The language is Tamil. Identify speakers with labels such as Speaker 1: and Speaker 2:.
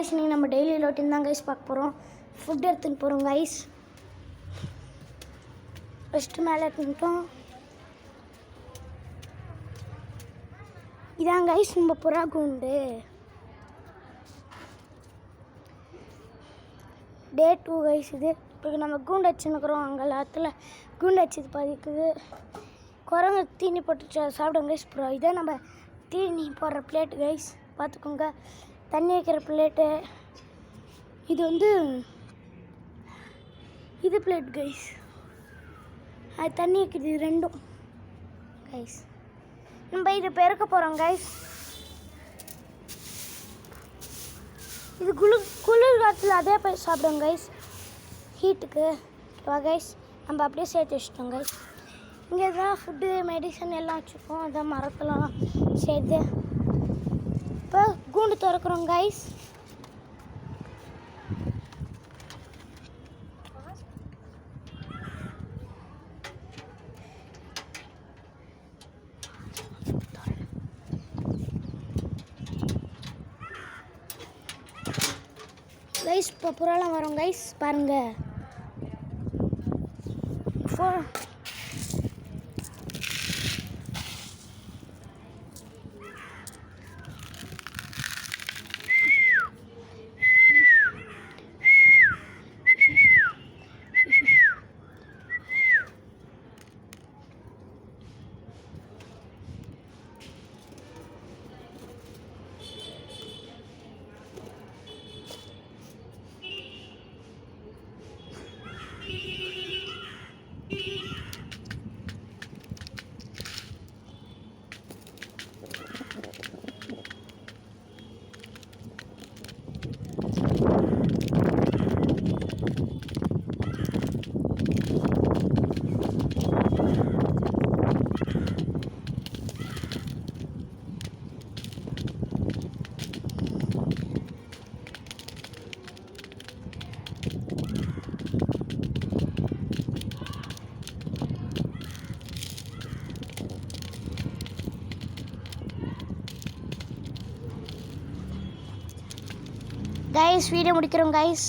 Speaker 1: கைஸ் நீங்கள் நம்ம டெய்லி ரொட்டீன் தான் கைஸ் பார்க்க போகிறோம். ஃபுட் எடுத்துன்னு போகிறோம் கைஸ். ஃபஸ்ட்டு மேலே எடுத்துட்டோம். இதான் கைஸ் நம்ம புறா கூண்டு. டே 2 கைஸ். இது இப்போ நம்ம கூண்டு வச்சுன்னுக்குறோம். அங்கே இடத்துல கூண்டு வச்சது பதிக்குது. குரங்கு தீனி போட்டு சாப்பிடுவோம் கைஸ். புறா இதான் நம்ம தீனி போடுற பிளேட்டு கைஸ், பார்த்துக்கோங்க. தண்ணி வைக்கிற பிளேட்டு இது இது பிளேட் கைஸ். அது தண்ணி வைக்கிறது ரெண்டும் கைஸ். நம்ம இது பெருக்க போகிறோம் கைஸ். இது குளிர் காலத்தில் அதே போய் சாப்பிடுவோம் கைஸ், ஹீட்டுக்கு. ஓகேவா கைஸ்? நம்ம அப்படியே சேர்த்து வச்சுட்டோம் கைஸ். இங்கே தான் ஃபுட்டு மெடிசன் எல்லாம் வச்சுப்போம். அதான் மரத்தெல்லாம் சேர்த்து இப்போ கூண்டு திறக்கிறோம் கைஸ். கைஸ் இப்போ புறாலாம் வரும் கைஸ், பாருங்கள். கைஸ் வீடியோ முடிக்கிறோம் கைஸ்.